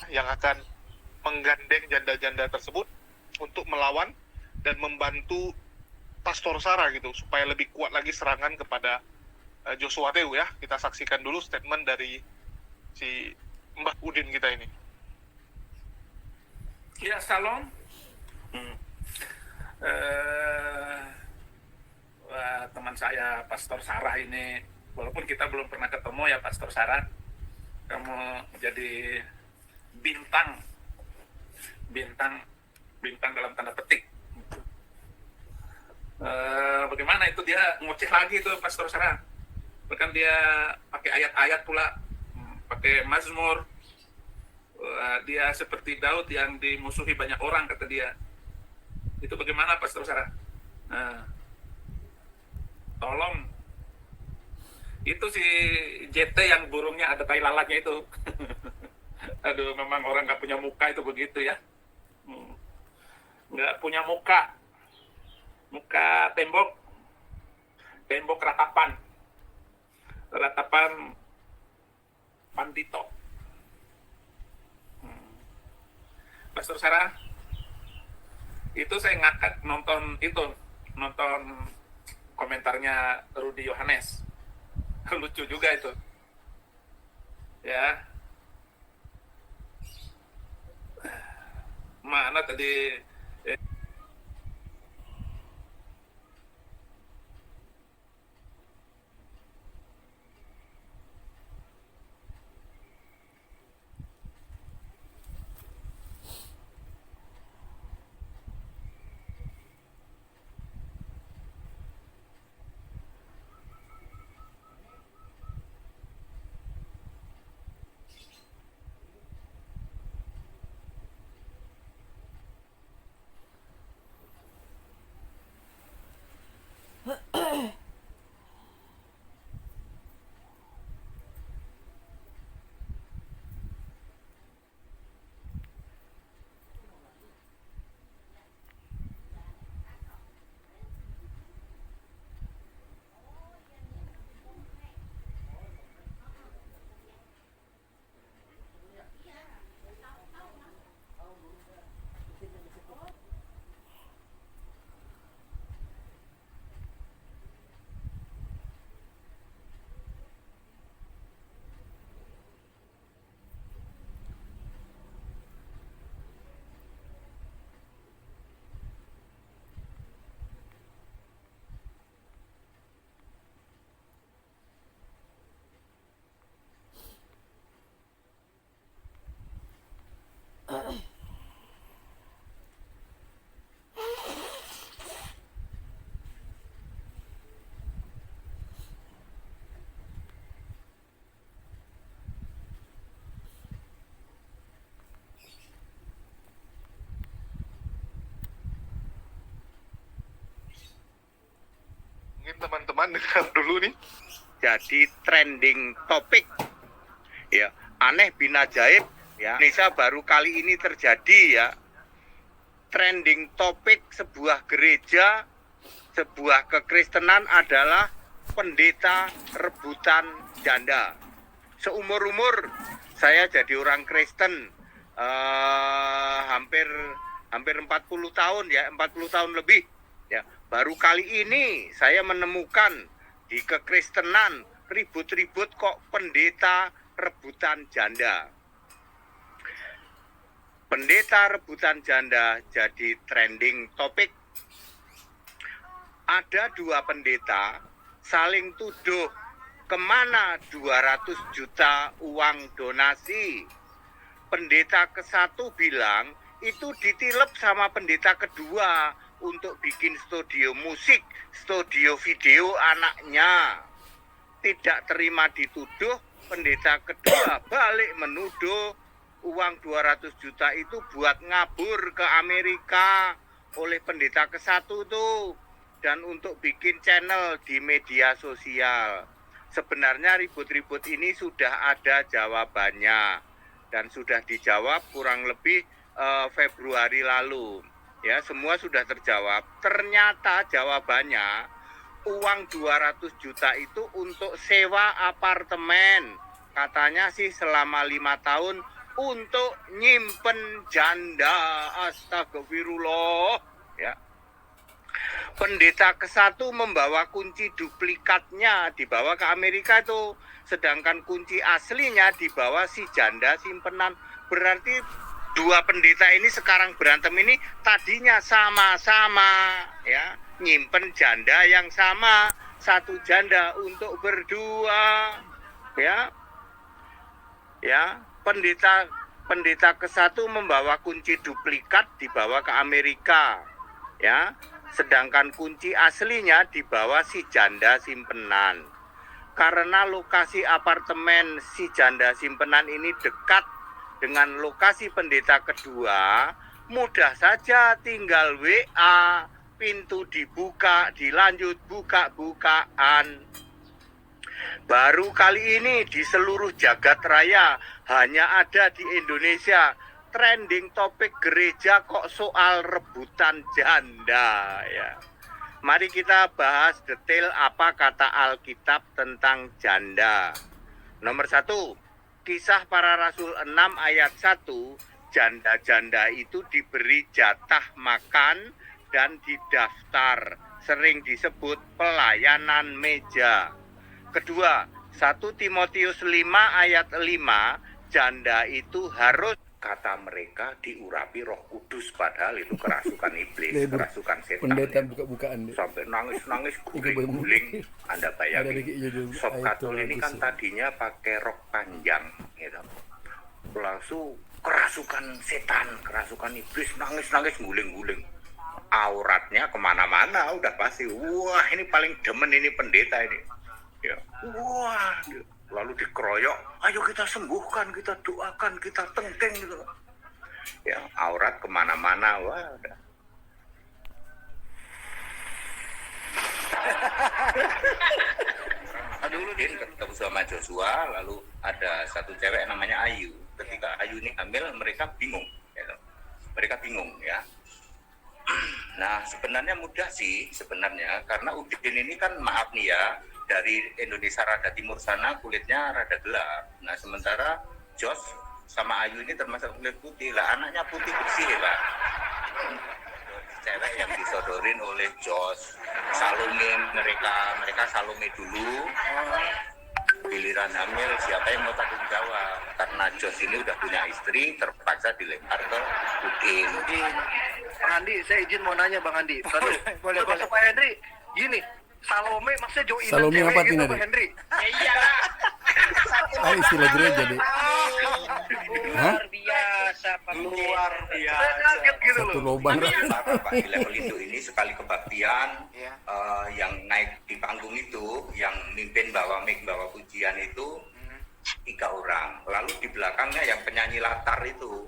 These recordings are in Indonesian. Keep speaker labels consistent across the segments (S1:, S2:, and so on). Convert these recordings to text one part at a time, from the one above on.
S1: yang akan menggandeng janda-janda tersebut untuk melawan dan membantu Pastor Sarah gitu supaya lebih kuat lagi serangan kepada Joshua Teu ya. Kita saksikan dulu statement dari si Mbah Udin kita ini.
S2: Ya, Shalom. Teman saya Pastor Sarah ini, walaupun kita belum pernah ketemu ya Pastor Sarah, kamu jadi bintang dalam tanda petik. Bagaimana itu dia ngoceh lagi tuh Pastor Sarah, bahkan dia pakai ayat-ayat pula, pakai Mazmur. Dia seperti Daud yang dimusuhi banyak orang, kata dia. Itu bagaimana Pastor Sarah? Tolong, itu si JT yang burungnya ada tai lalatnya itu. Aduh, memang orang nggak punya muka itu begitu ya. Nggak punya muka tembok ratapan Pandito. Pastor Sarah, itu saya ngakak nonton komentarnya Rudy Yohanes. Lucu juga itu ya. Mana tadi
S1: Mungkin teman-teman dengar dulu nih.
S3: Jadi trending topik ya, aneh bin ajaib ya. Indonesia baru kali ini terjadi ya. Trending topik sebuah gereja, sebuah kekristenan adalah pendeta rebutan janda. Seumur-umur saya jadi orang Kristen hampir 40 tahun ya, 40 tahun lebih ya. Baru kali ini saya menemukan di kekristenan ribut-ribut kok pendeta rebutan janda. Pendeta rebutan janda jadi trending topik. Ada dua pendeta saling tuduh kemana 200 juta uang donasi. Pendeta ke-1 bilang itu ditilep sama pendeta kedua untuk bikin studio musik, studio video anaknya. Tidak terima dituduh, pendeta kedua balik menuduh uang 200 juta itu buat ngabur ke Amerika oleh pendeta ke-1 tuh, dan untuk bikin channel di media sosial. Sebenarnya ribut-ribut ini sudah ada jawabannya dan sudah dijawab kurang lebih Februari lalu. Ya, semua sudah terjawab. Ternyata jawabannya uang 200 juta itu untuk sewa apartemen. Katanya sih selama 5 tahun untuk nyimpen janda. Astagfirullah, ya. Pendeta ke-1 membawa kunci duplikatnya dibawa ke Amerika itu, sedangkan kunci aslinya dibawa si janda simpenan. Berarti dua pendeta ini sekarang berantem ini tadinya sama-sama, ya, nyimpen janda yang sama, satu janda untuk berdua, ya. Ya, pendeta ke-1 membawa kunci duplikat dibawa ke Amerika, ya. Sedangkan kunci aslinya dibawa si janda simpenan. Karena lokasi apartemen si janda simpenan ini dekat dengan lokasi pendeta kedua, mudah saja tinggal WA, pintu dibuka, dilanjut buka-bukaan. Baru kali ini di seluruh jagat raya hanya ada di Indonesia trending topik gereja kok soal rebutan janda, ya. Mari kita bahas detail apa kata Alkitab tentang janda. Nomor 1, Kisah Para Rasul 6 ayat 1, janda-janda itu diberi jatah makan dan didaftar, sering disebut pelayanan meja. Kedua, 1 Timotius 5 ayat 5, janda itu harus, kata mereka, diurapi Roh Kudus, padahal itu kerasukan iblis, kerasukan setan.
S4: Pendeta buka-bukaan
S3: Sampai nangis-nangis, guling-guling. Anda bayangin, sop katul ini kan tadinya pakai rok panjang, gitu. Langsung kerasukan setan, kerasukan iblis, nangis-nangis, guling-guling. Auratnya kemana-mana, udah pasti. Wah, ini paling demen ini pendeta ini. Ya. Wah, lalu dikeroyok, ayo kita sembuhkan, kita doakan, kita tengkeng gitu. Ya, aurat kemana-mana, wah udah. Dulu dia ketemu sama Joshua, lalu ada satu cewek namanya Ayu. Ketika Ayu ini hamil, mereka bingung, gitu. Mereka bingung, ya. Nah, sebenarnya mudah sih, sebenarnya, karena Udin ini kan, maaf nih ya, dari Indonesia rada timur sana kulitnya rada gelap. Nah, sementara Jos sama Ayu ini termasuk kulit putih lah, anaknya putih bersih lah. Cewek yang disodorin oleh Jos, Salome, mereka Salome dulu. Giliran hamil, siapa yang mau tanggung jawab? Karena Jos ini udah punya istri, terpaksa dilempar ke Udin.
S5: Bang Andi, saya izin mau nanya Bang Andi. Boleh. Pak Henry, gini, Salome maksudnya joinan
S4: Salome
S5: cewek
S4: apa
S5: gitu
S4: Tina,
S5: Bang
S4: Dek?
S5: Henry.
S2: Iya.
S4: Istilah gereja deh.
S6: Luar biasa, Pak.
S3: Luar biasa.
S5: Saya kaget gitu
S4: Satu
S5: loh.
S4: lubang.
S3: Pak, di level itu ini sekali kebaktian, yang naik di panggung itu, yang mimpin bawa mic, bawa pujian itu 3 orang. Lalu di belakangnya yang penyanyi latar itu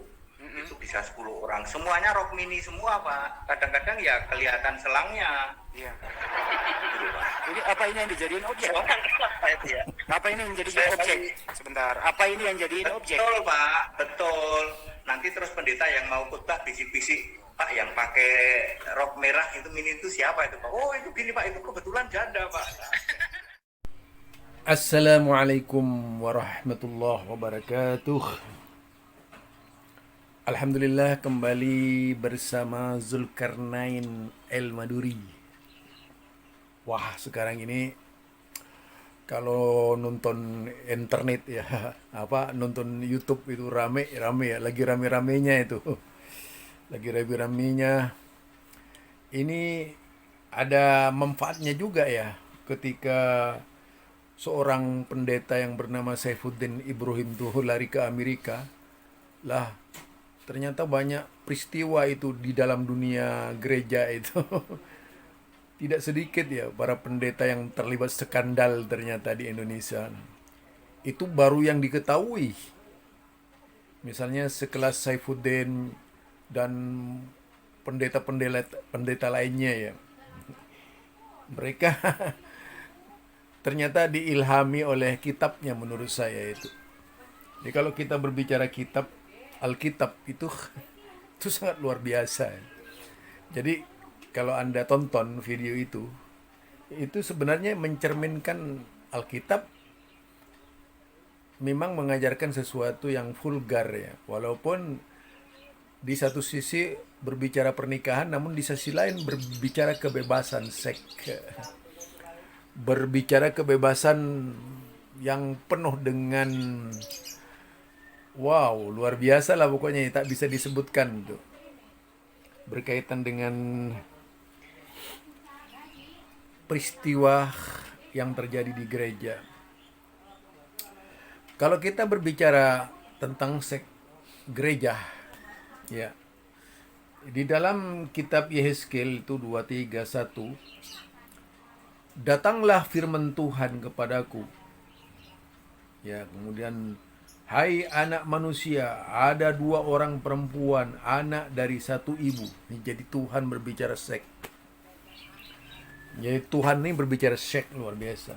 S3: bisa 10 orang. Semuanya rock mini semua, Pak. Kadang-kadang ya kelihatan selangnya.
S5: Iya.
S3: Gitu, Pak.
S5: Ini apa ini yang dijadiin objek? Apa ini yang jadi objek? Sebentar. Apa ini yang jadiin objek?
S3: Betul, Pak. Betul. Nanti terus pendeta yang mau khotbah bisik-bisik, Pak, yang pakai rok merah itu mini itu siapa itu, Pak? Oh, itu gini, Pak. Itu kebetulan janda, Pak.
S4: Assalamualaikum warahmatullahi wabarakatuh. Alhamdulillah kembali bersama Zulkarnain El-Maduri. Wah, sekarang ini kalau nonton internet ya, nonton YouTube itu rame ya, lagi rame-ramenya itu. Lagi rame-ramenya. Ini ada manfaatnya juga ya ketika seorang pendeta yang bernama Saifuddin Ibrahim tuh lari ke Amerika. Lah, ternyata banyak peristiwa itu di dalam dunia gereja itu. Tidak sedikit ya para pendeta yang terlibat skandal ternyata di Indonesia. Itu baru yang diketahui. Misalnya sekelas Saifuddin dan pendeta lainnya ya. Mereka ternyata diilhami oleh kitabnya menurut saya itu. Jadi kalau kita berbicara kitab, Alkitab itu sangat luar biasa. Jadi kalau Anda tonton video itu sebenarnya mencerminkan Alkitab memang mengajarkan sesuatu yang vulgar ya. Walaupun di satu sisi berbicara pernikahan, namun di sisi lain berbicara kebebasan seks. Berbicara kebebasan yang penuh dengan wow, luar biasa lah pokoknya, tak bisa disebutkan tuh. Berkaitan dengan peristiwa yang terjadi di gereja. Kalau kita berbicara tentang seks gereja, ya, di dalam kitab Yehezkiel itu 2:3-1, datanglah firman Tuhan kepadaku. Ya, kemudian, hai anak manusia, ada 2 orang perempuan, anak dari satu ibu. Ini jadi Tuhan berbicara seks. Jadi Tuhan ini berbicara seks luar biasa.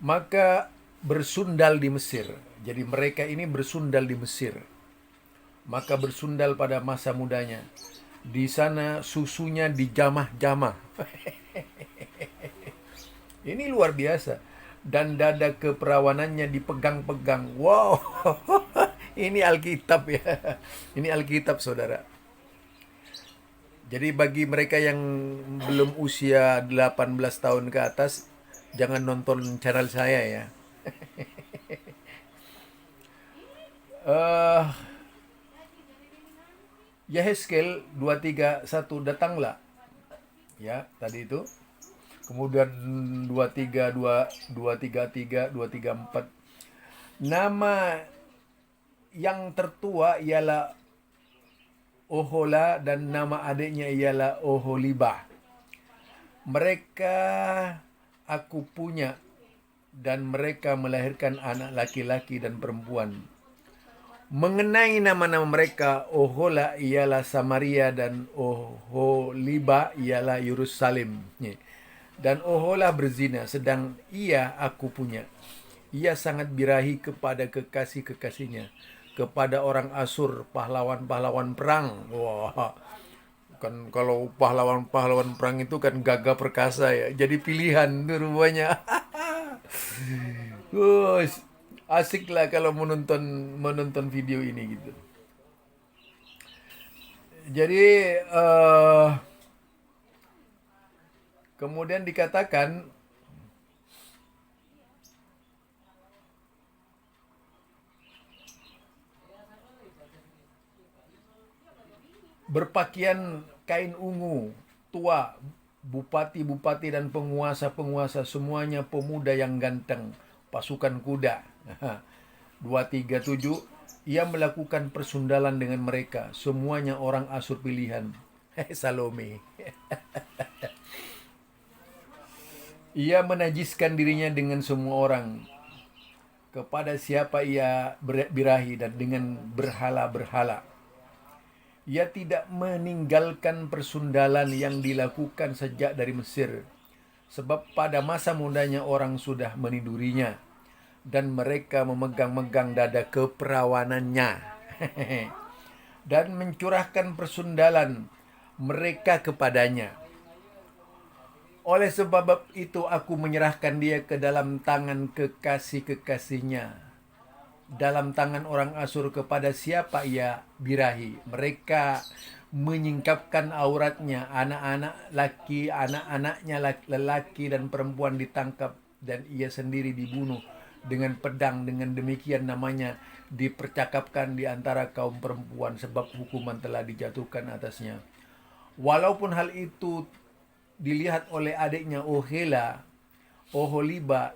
S4: Maka bersundal di Mesir. Jadi mereka ini bersundal di Mesir. Maka bersundal pada masa mudanya. Di sana susunya dijamah-jamah. Ini luar biasa. Dan dada keperawanannya dipegang-pegang. Wow. Ini Alkitab ya. Ini Alkitab, saudara. Jadi bagi mereka yang belum usia 18 tahun ke atas, jangan nonton channel saya ya. Yehezkiel 2:3-1, datanglah. Ya, tadi itu. Kemudian 2:3, 2:4. Nama yang tertua ialah Ohola dan nama adiknya ialah Oholiba. Mereka aku punya dan mereka melahirkan anak laki-laki dan perempuan. Mengenai nama-nama mereka, Ohola ialah Samaria dan Oholiba ialah Yerusalem. Dan Ohola berzina, sedang ia aku punya. Ia sangat birahi kepada kekasih-kekasihnya, kepada orang Asur, pahlawan-pahlawan perang. Wah, kan kalau pahlawan-pahlawan perang itu kan gagah perkasa ya. Jadi pilihan tuh rupanya. Asik lah kalau menonton video ini gitu. Jadi kemudian dikatakan berpakaian kain ungu, tua, bupati-bupati dan penguasa-penguasa, semuanya pemuda yang ganteng, pasukan kuda. 2:3-7, ia melakukan persundalan dengan mereka, semuanya orang Asur pilihan. Salome. Ia menajiskan dirinya dengan semua orang, kepada siapa ia birahi dan dengan berhala-berhala. Ia tidak meninggalkan persundalan yang dilakukan sejak dari Mesir, sebab pada masa mudanya orang sudah menidurinya, dan mereka memegang-megang dada keperawanannya, dan mencurahkan persundalan mereka kepadanya. Oleh sebab itu aku menyerahkan dia ke dalam tangan kekasih-kekasihnya, dalam tangan orang Asur kepada siapa ia birahi. Mereka menyingkapkan auratnya, anak-anaknya lelaki dan perempuan ditangkap, dan ia sendiri dibunuh dengan pedang. Dengan demikian namanya dipercakapkan di antara kaum perempuan, sebab hukuman telah dijatuhkan atasnya. Walaupun hal itu dilihat oleh adiknya Oholiba,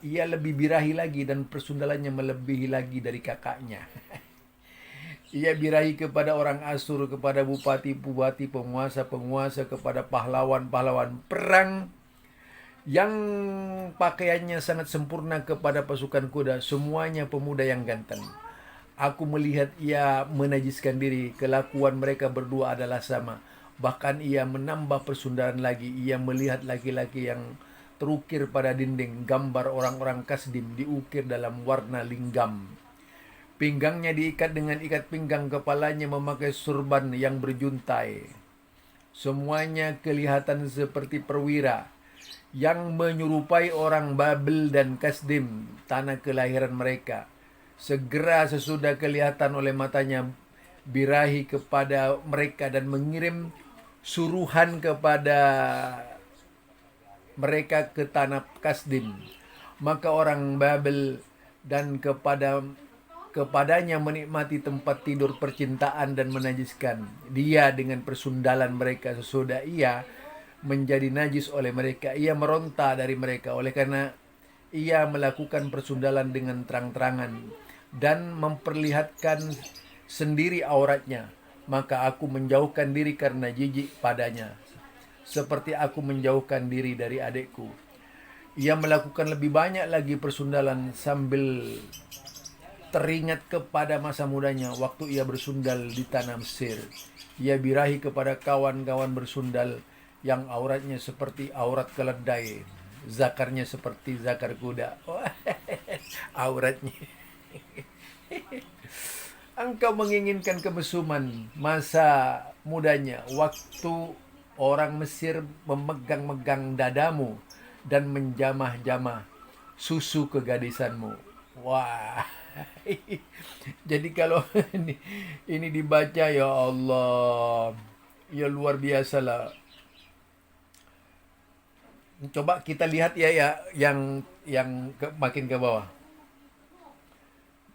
S4: ia lebih birahi lagi dan persundalannya melebihi lagi dari kakaknya. Ia birahi kepada orang Asur, kepada bupati-bupati, penguasa-penguasa, kepada pahlawan-pahlawan perang yang pakaiannya sangat sempurna, kepada pasukan kuda, semuanya pemuda yang ganteng. Aku melihat ia menajiskan diri, kelakuan mereka berdua adalah sama. Bahkan ia menambah persundalan lagi. Ia melihat laki-laki yang terukir pada dinding, gambar orang-orang Kasdim diukir dalam warna linggam. Pinggangnya diikat dengan ikat pinggang, kepalanya memakai surban yang berjuntai. Semuanya kelihatan seperti perwira yang menyerupai orang Babel dan Kasdim, tanah kelahiran mereka. segera sesudah kelihatan oleh matanya birahi kepada mereka dan mengirim suruhan kepada mereka ke tanah Kasdim. Maka orang Babel dan kepadanya menikmati tempat tidur percintaan dan menajiskan dia dengan persundalan mereka. Sesudah ia menjadi najis oleh mereka, ia meronta dari mereka oleh karena ia melakukan persundalan dengan terang-terangan dan memperlihatkan sendiri auratnya. Maka aku menjauhkan diri karena jijik padanya, seperti aku menjauhkan diri dari adikku. Ia melakukan lebih banyak lagi persundalan sambil teringat kepada masa mudanya waktu ia bersundal di tanah Mesir. Ia birahi kepada kawan-kawan bersundal yang auratnya seperti aurat keledai, zakarnya seperti zakar kuda. Auratnya. Engkau menginginkan kemesuman masa mudanya waktu orang Mesir memegang-megang dadamu dan menjamah-jamah susu kegadisanmu. Wah. Jadi kalau ini dibaca, ya Allah, ya luar biasa lah. Coba kita lihat ya yang makin ke bawah.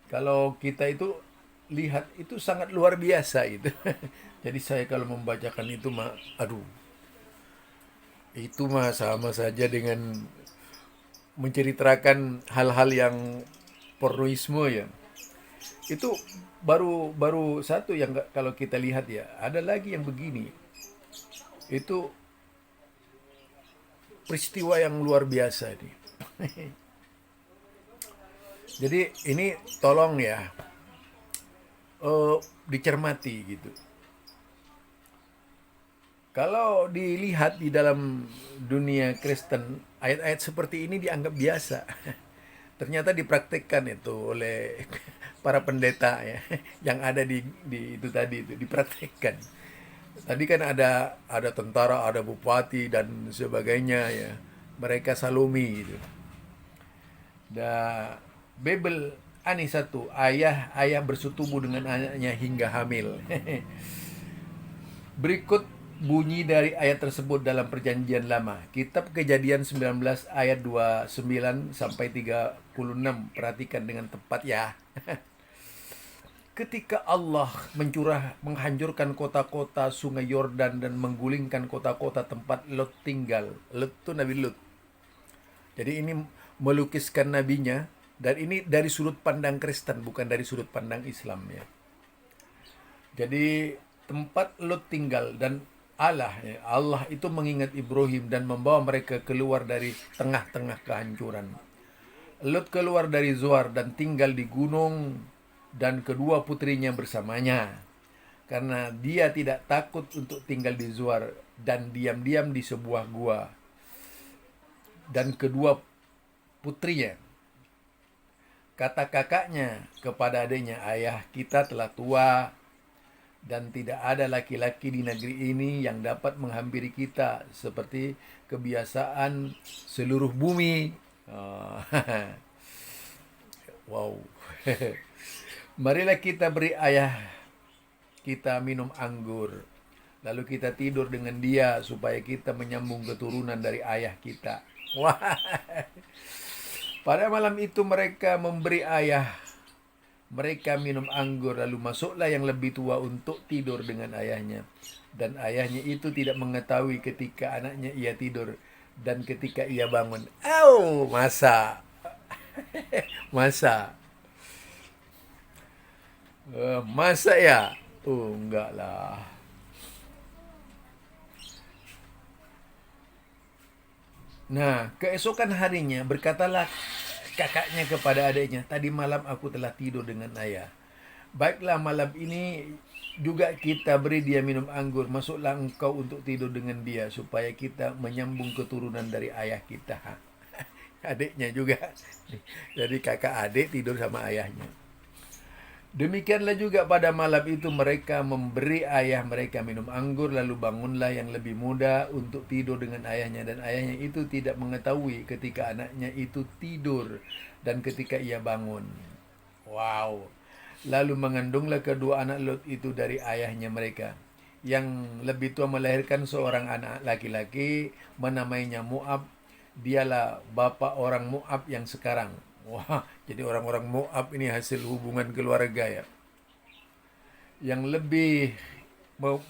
S4: Kalau kita itu lihat itu sangat luar biasa itu. Jadi saya kalau membacakan itu mah, aduh, itu mah sama saja dengan menceritakan hal-hal yang pornoisme ya. Itu baru satu yang kalau kita lihat ya. Ada lagi yang begini. Itu peristiwa yang luar biasa nih. Jadi ini tolong ya dicermati gitu. Kalau dilihat di dalam dunia Kristen, ayat-ayat seperti ini dianggap biasa. Ternyata dipraktikkan itu oleh para pendeta ya, yang ada di itu tadi itu dipraktikkan. Tadi kan ada tentara, ada bupati dan sebagainya ya. Mereka salumi gitu. Dan Babel ani satu, ayah bersetubuh dengan anaknya hingga hamil. Berikut bunyi dari ayat tersebut dalam Perjanjian Lama. Kitab Kejadian 19 ayat 29 sampai 36. Perhatikan dengan tepat ya. Ketika Allah menghancurkan kota-kota sungai Yordan dan menggulingkan kota-kota tempat Lot tinggal. Lot itu Nabi Lot. Jadi ini melukiskan nabinya, dan ini dari sudut pandang Kristen, bukan dari sudut pandang Islam ya. Jadi tempat Lot tinggal dan Allah itu mengingat Ibrahim dan membawa mereka keluar dari tengah-tengah kehancuran. Lot keluar dari Zoar dan tinggal di gunung dan kedua putrinya bersamanya. Karena dia tidak takut untuk tinggal di Zoar dan diam-diam di sebuah gua. Dan kedua putrinya, kata kakaknya kepada adiknya, ayah kita telah tua dan tidak ada laki-laki di negeri ini yang dapat menghampiri kita seperti kebiasaan seluruh bumi. Wow. Marilah kita beri ayah kita minum anggur, lalu kita tidur dengan dia supaya kita menyambung keturunan dari ayah kita. Wah. Pada malam itu mereka memberi ayah mereka minum anggur, lalu masuklah yang lebih tua untuk tidur dengan ayahnya. Dan ayahnya itu tidak mengetahui ketika anaknya ia tidur dan ketika ia bangun. Masa. Masa ya? Enggak lah. Nah, keesokan harinya berkatalah kakaknya kepada adiknya, tadi malam aku telah tidur dengan ayah. Baiklah, malam ini juga kita beri dia minum anggur. Masuklah engkau untuk tidur dengan dia supaya kita menyambung keturunan dari ayah kita. Adiknya juga. Jadi kakak adik tidur sama ayahnya. Demikianlah juga pada malam itu mereka memberi ayah mereka minum anggur, lalu bangunlah yang lebih muda untuk tidur dengan ayahnya, dan ayahnya itu tidak mengetahui ketika anaknya itu tidur dan ketika ia bangun. Wow. Lalu mengandunglah kedua anak Lot itu dari ayahnya mereka. Yang lebih tua melahirkan seorang anak laki-laki, menamainya Moab. Dialah bapak orang Moab yang sekarang. Wah, jadi orang-orang Moab ini hasil hubungan keluarga ya. Yang lebih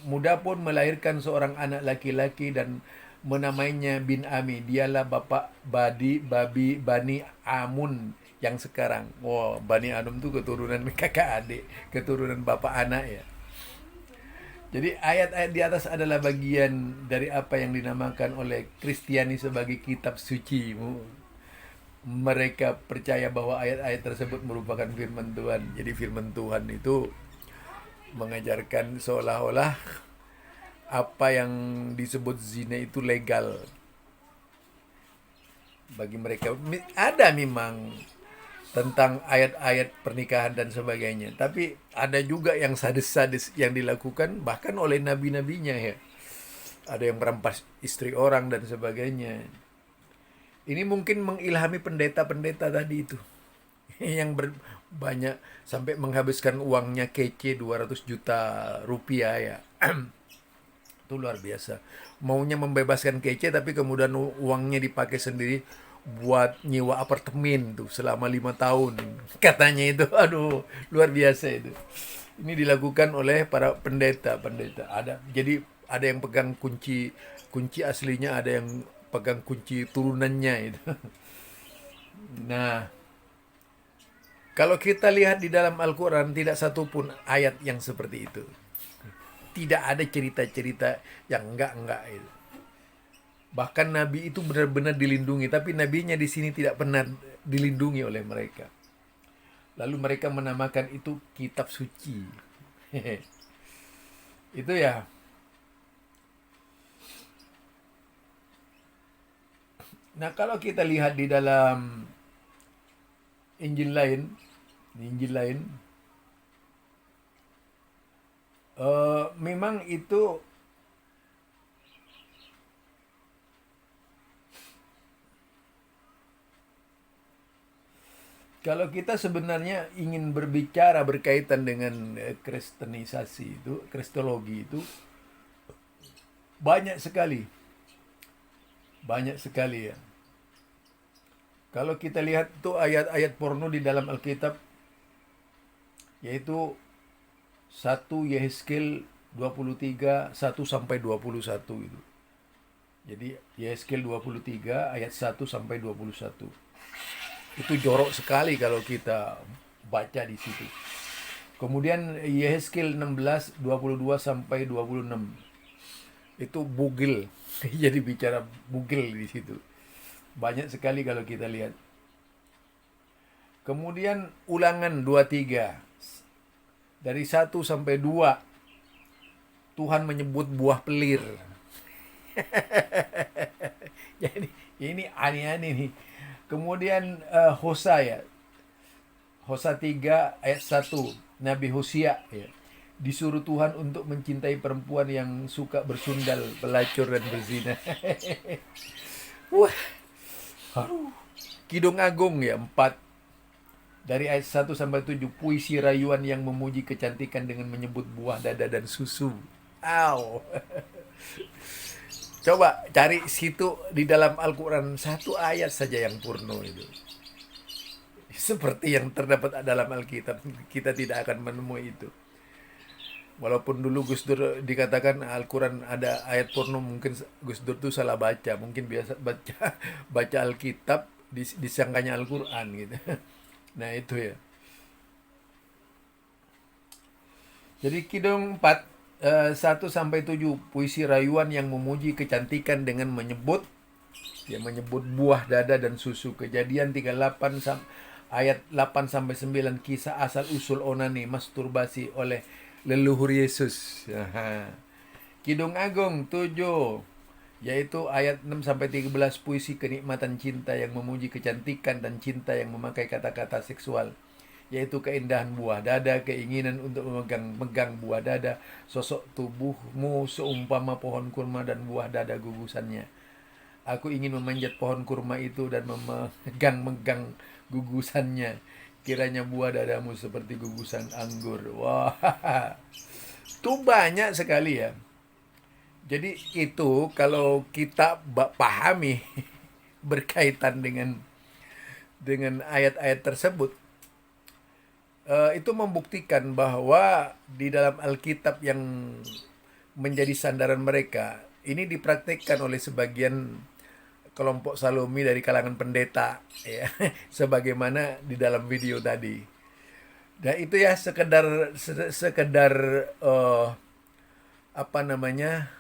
S4: muda pun melahirkan seorang anak laki-laki dan menamainya bin Ami. Dialah bapak Bani Amun yang sekarang. Wow, Bani Amun itu keturunan kakak adik, keturunan bapak anak ya. Jadi ayat-ayat di atas adalah bagian dari apa yang dinamakan oleh Kristiani sebagai kitab suci. Mereka percaya bahwa ayat-ayat tersebut merupakan firman Tuhan. Jadi firman Tuhan itu mengajarkan seolah-olah apa yang disebut zina itu legal. Bagi mereka ada memang tentang ayat-ayat pernikahan dan sebagainya. Tapi ada juga yang sadis-sadis yang dilakukan bahkan oleh nabi-nabinya ya. Ada yang merampas istri orang dan sebagainya. Ini mungkin mengilhami pendeta-pendeta tadi itu. Yang banyak sampai menghabiskan uangnya kece 200 juta rupiah ya. Itu luar biasa. Maunya membebaskan kece tapi kemudian uangnya dipakai sendiri buat nyewa apartemen tuh selama 5 tahun katanya itu. Aduh, luar biasa itu. Ini dilakukan oleh para pendeta-pendeta. Jadi ada yang pegang kunci aslinya, ada yang pegang kunci turunannya itu. Nah, kalau kita lihat di dalam Al-Quran tidak satupun ayat yang seperti itu. Tidak ada cerita-cerita yang enggak itu. Bahkan Nabi itu benar-benar dilindungi, tapi nabinya di sini tidak pernah dilindungi oleh mereka. Lalu mereka menamakan itu kitab suci. Itu ya. Nah, kalau kita lihat di dalam Injil lain, memang itu kalau kita sebenarnya ingin berbicara berkaitan dengan kristenisasi itu, kristologi itu banyak sekali ya. Kalau kita lihat tuh ayat-ayat porno di dalam Alkitab, yaitu 1 Yehezkiel 23, 1 sampai 21 itu. Jadi Yehezkiel 23 ayat 1 sampai 21. Itu jorok sekali kalau kita baca di situ. Kemudian Yehezkiel 16, 22 sampai 26. Itu bugil. Jadi bicara bugil di situ. Banyak sekali kalau kita lihat. Kemudian Ulangan 23. Dari 1 sampai 2 Tuhan menyebut buah pelir. Jadi ini aneh-aneh nih. Kemudian Hosea 3 ayat 1, Nabi Hosea ya, disuruh Tuhan untuk mencintai perempuan yang suka bersundal, pelacur dan berzina. Wah. Kidung Agung ya 4 dari ayat 1 sampai 7, puisi rayuan yang memuji kecantikan dengan menyebut buah dada dan susu. Aw. Coba cari situ di dalam Al-Quran, 1 ayat saja yang porno itu. Seperti yang terdapat dalam Alkitab, kita tidak akan menemui itu. Walaupun dulu Gus Dur dikatakan Al-Quran ada ayat porno, mungkin Gus Dur itu salah baca. Mungkin biasa baca Alkitab, disangkanya Al-Quran gitu. Nah itu ya. Jadi Kidung 4 1 sampai 7, puisi rayuan yang memuji kecantikan dengan menyebut buah dada dan susu. Kejadian 38 ayat 8 sampai 9, kisah asal usul onani, masturbasi oleh leluhur Yesus. Kidung Agung 7 yaitu ayat 6 sampai 13, puisi kenikmatan cinta yang memuji kecantikan dan cinta yang memakai kata-kata seksual, yaitu keindahan buah dada, keinginan untuk memegang buah dada, sosok tubuhmu seumpama pohon kurma dan buah dada gugusannya. Aku ingin memanjat pohon kurma itu dan memegang gugusannya. kiranya buah dadamu seperti gugusan anggur. Wah, itu banyak sekali ya. Jadi itu kalau kita pahami berkaitan dengan ayat-ayat tersebut, itu membuktikan bahwa di dalam Alkitab yang menjadi sandaran mereka ini dipraktikkan oleh sebagian kelompok Salomi dari kalangan pendeta, ya, sebagaimana di dalam video tadi. Dan itu ya sekedar apa namanya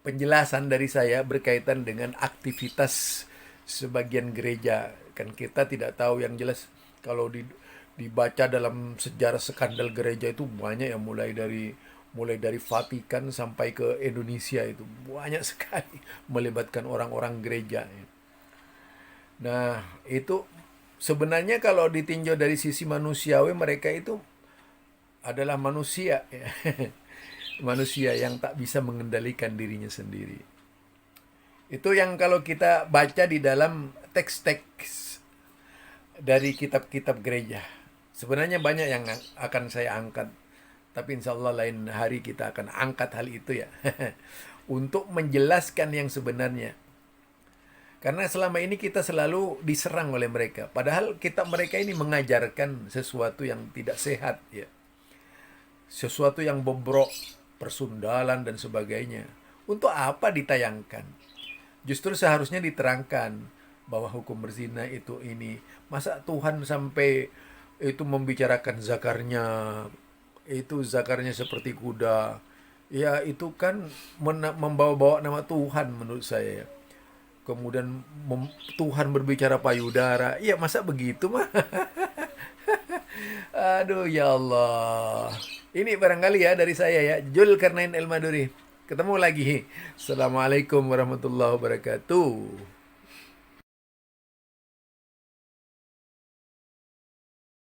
S4: penjelasan dari saya berkaitan dengan aktivitas sebagian gereja. Kan kita tidak tahu, yang jelas kalau dibaca dalam sejarah skandal gereja itu banyak ya, mulai dari Vatikan sampai ke Indonesia itu banyak sekali melibatkan orang-orang gereja. Nah, itu sebenarnya kalau ditinjau dari sisi manusiawi, mereka itu adalah manusia ya. Manusia yang tak bisa mengendalikan dirinya sendiri. Itu yang kalau kita baca di dalam teks-teks dari kitab-kitab gereja. Sebenarnya banyak yang akan saya angkat, tapi insya Allah lain hari kita akan angkat hal itu ya. Untuk menjelaskan yang sebenarnya. Karena selama ini kita selalu diserang oleh mereka. Padahal kitab mereka ini mengajarkan sesuatu yang tidak sehat ya. Sesuatu yang bobrok, persundalan dan sebagainya. Untuk apa ditayangkan? Justru seharusnya diterangkan bahwa hukum berzina itu ini. Masa Tuhan sampai itu membicarakan zakarnya, itu zakarnya seperti kuda. Ya itu kan membawa-bawa nama Tuhan menurut saya. Kemudian Tuhan berbicara payudara. Ya masa begitu mah? Aduh ya Allah. Ini barangkali ya dari saya ya, Zulkarnain El Maduri. Ketemu lagi. Assalamualaikum warahmatullahi wabarakatuh.